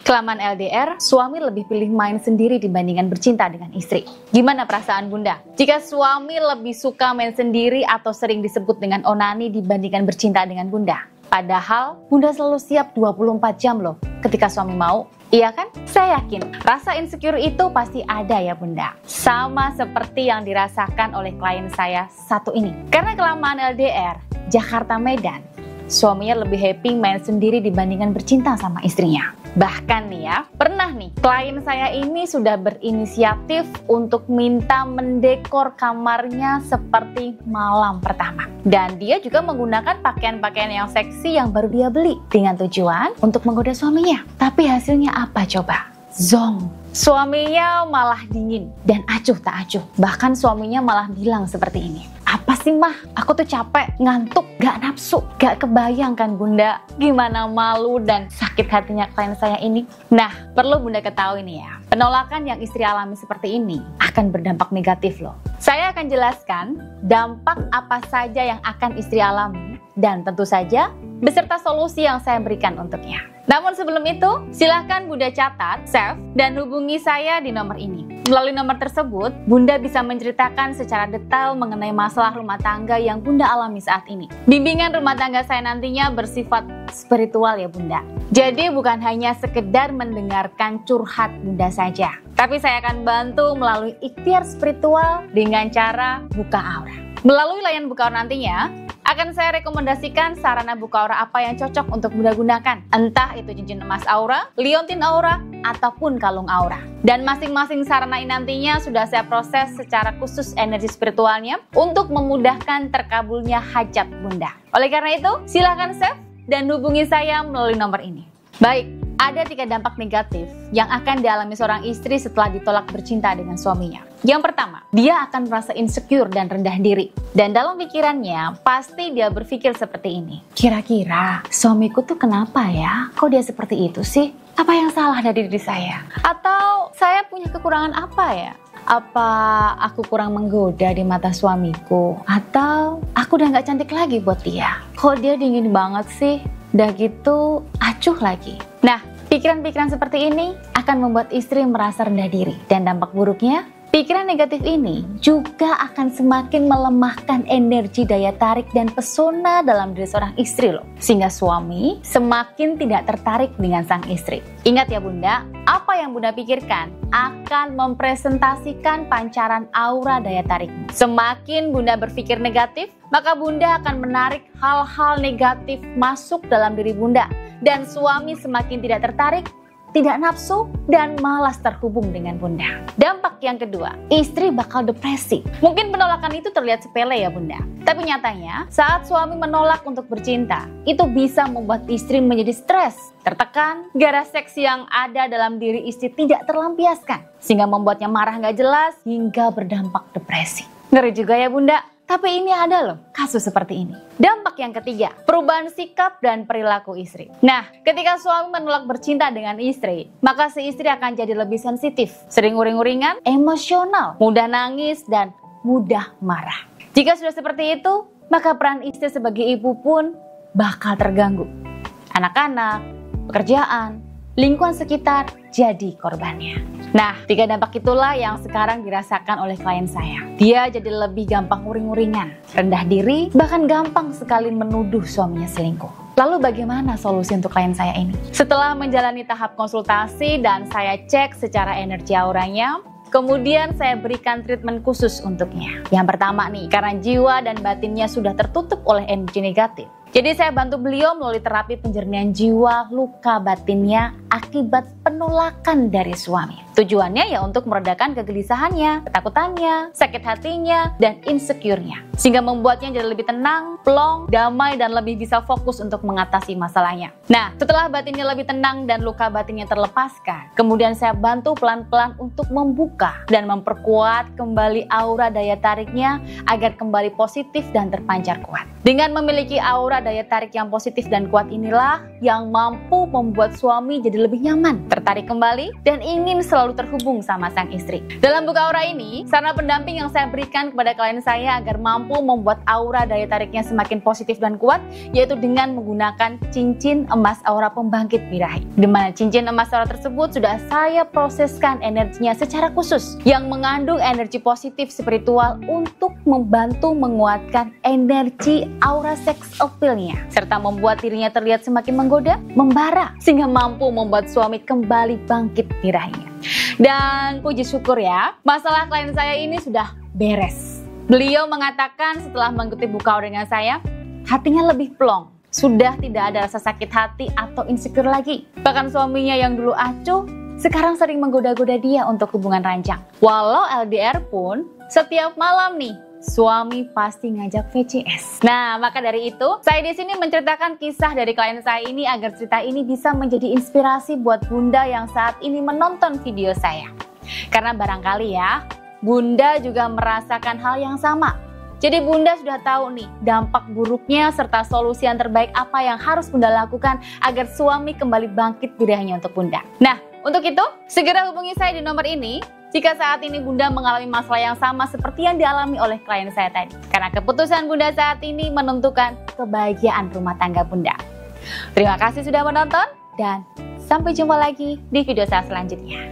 Kelamaan LDR, suami lebih pilih main sendiri dibandingkan bercinta dengan istri. Gimana perasaan Bunda? Jika suami lebih suka main sendiri atau sering disebut dengan onani dibandingkan bercinta dengan Bunda. Padahal Bunda selalu siap 24 jam loh ketika suami mau. Iya kan? Saya yakin rasa insecure itu pasti ada ya Bunda. Sama seperti yang dirasakan oleh klien saya satu ini. Karena kelamaan LDR, Jakarta Medan, suaminya lebih happy main sendiri dibandingkan bercinta sama istrinya. Bahkan nih ya, pernah nih klien saya ini sudah berinisiatif untuk minta mendekor kamarnya seperti malam pertama. Dan dia juga menggunakan pakaian-pakaian yang seksi yang baru dia beli dengan tujuan untuk menggoda suaminya. Tapi hasilnya apa coba? Zong. Suaminya malah dingin dan acuh tak acuh. Bahkan suaminya malah bilang seperti ini. Apa sih mah, aku tuh capek, ngantuk, gak nafsu, gak kebayang kan Bunda gimana malu dan sakit hatinya klien saya ini. Nah, perlu Bunda ketahui nih ya, penolakan yang istri alami seperti ini akan berdampak negatif loh. Saya akan jelaskan dampak apa saja yang akan istri alami dan tentu saja beserta solusi yang saya berikan untuknya. Namun sebelum itu, silahkan Bunda catat, save, dan hubungi saya di nomor ini. Melalui nomor tersebut, Bunda bisa menceritakan secara detail mengenai masalah rumah tangga yang Bunda alami saat ini. Bimbingan rumah tangga saya nantinya bersifat spiritual ya Bunda. Jadi bukan hanya sekedar mendengarkan curhat Bunda saja, tapi saya akan bantu melalui ikhtiar spiritual dengan cara buka aura. Melalui layanan buka aura nantinya, akan saya rekomendasikan sarana buka aura apa yang cocok untuk Bunda gunakan. Entah itu cincin emas aura, liontin aura, ataupun kalung aura. Dan masing-masing sarana ini nantinya sudah saya proses secara khusus energi spiritualnya untuk memudahkan terkabulnya hajat Bunda. Oleh karena itu, silahkan save dan hubungi saya melalui nomor ini. Baik, ada 3 dampak negatif yang akan dialami seorang istri setelah ditolak bercinta dengan suaminya. Yang pertama, dia akan merasa insecure dan rendah diri. Dan dalam pikirannya, pasti dia berpikir seperti ini. Kira-kira suamiku tuh kenapa ya? Kok dia seperti itu sih? Apa yang salah dari diri saya? Atau saya punya kekurangan apa ya? Apa aku kurang menggoda di mata suamiku? Atau aku udah gak cantik lagi buat dia? Kok dia dingin banget sih? Udah gitu, acuh lagi. Nah, pikiran-pikiran seperti ini akan membuat istri merasa rendah diri. Dan dampak buruknya, pikiran negatif ini juga akan semakin melemahkan energi daya tarik dan pesona dalam diri seorang istri loh. Sehingga suami semakin tidak tertarik dengan sang istri. Ingat ya Bunda, apa yang Bunda pikirkan akan mempresentasikan pancaran aura daya tarikmu. Semakin Bunda berpikir negatif, maka Bunda akan menarik hal-hal negatif masuk dalam diri Bunda. Dan suami semakin tidak tertarik, tidak nafsu, dan malas terhubung dengan Bunda. Dampak yang kedua, istri bakal depresi. Mungkin penolakan itu terlihat sepele ya Bunda. Tapi nyatanya, saat suami menolak untuk bercinta, itu bisa membuat istri menjadi stres, tertekan, gairah seks yang ada dalam diri istri tidak terlampiaskan. Sehingga membuatnya marah gak jelas, hingga berdampak depresi. Ngeri juga ya Bunda. Tapi ini ada loh kasus seperti ini. Dampak yang ketiga, perubahan sikap dan perilaku istri. Nah, ketika suami menolak bercinta dengan istri, maka si istri akan jadi lebih sensitif, sering uring-uringan, emosional, mudah nangis, dan mudah marah. Jika sudah seperti itu, maka peran istri sebagai ibu pun bakal terganggu. Anak-anak, pekerjaan, lingkungan sekitar jadi korbannya. Nah, 3 dampak itulah yang sekarang dirasakan oleh klien saya. Dia jadi lebih gampang uring-uringan, rendah diri, bahkan gampang sekali menuduh suaminya selingkuh. Lalu bagaimana solusi untuk klien saya ini? Setelah menjalani tahap konsultasi dan saya cek secara energi auranya, kemudian saya berikan treatment khusus untuknya. Yang pertama nih, karena jiwa dan batinnya sudah tertutup oleh energi negatif. Jadi saya bantu beliau melalui terapi penjernihan jiwa luka batinnya akibat penolakan dari suami. Tujuannya ya untuk meredakan kegelisahannya, ketakutannya, sakit hatinya, dan insecure-nya. Sehingga membuatnya jadi lebih tenang, plong, damai, dan lebih bisa fokus untuk mengatasi masalahnya. Nah, setelah batinnya lebih tenang dan luka batinnya terlepaskan, kemudian saya bantu pelan-pelan untuk membuka dan memperkuat kembali aura daya tariknya agar kembali positif dan terpancar kuat. Dengan memiliki aura aura daya tarik yang positif dan kuat inilah yang mampu membuat suami jadi lebih nyaman, tertarik kembali, dan ingin selalu terhubung sama sang istri. Dalam buka aura ini, sarana pendamping yang saya berikan kepada klien saya agar mampu membuat aura daya tariknya semakin positif dan kuat, yaitu dengan menggunakan cincin emas aura pembangkit birahi. Di mana cincin emas aura tersebut sudah saya proseskan energinya secara khusus, yang mengandung energi positif spiritual untuk membantu menguatkan energi aura seks appeal-nya, serta membuat dirinya terlihat semakin menggoda, membara, sehingga mampu membuat suami kembali bangkit birahinya. Dan puji syukur ya, masalah klien saya ini sudah beres. Beliau mengatakan setelah mengikuti buka aura dengan saya, hatinya lebih plong. Sudah tidak ada rasa sakit hati atau insecure lagi. Bahkan suaminya yang dulu acuh, sekarang sering menggoda-goda dia untuk hubungan ranjang. Walau LDR pun, setiap malam nih, suami pasti ngajak VCS. Nah, maka dari itu, saya di sini menceritakan kisah dari klien saya ini agar cerita ini bisa menjadi inspirasi buat Bunda yang saat ini menonton video saya. Karena barangkali ya, Bunda juga merasakan hal yang sama. Jadi Bunda sudah tahu nih dampak buruknya serta solusi yang terbaik apa yang harus Bunda lakukan agar suami kembali bangkit birahinya untuk Bunda. Nah, untuk itu segera hubungi saya di nomor ini jika saat ini Bunda mengalami masalah yang sama seperti yang dialami oleh klien saya tadi. Karena keputusan Bunda saat ini menentukan kebahagiaan rumah tangga Bunda. Terima kasih sudah menonton dan sampai jumpa lagi di video saya selanjutnya.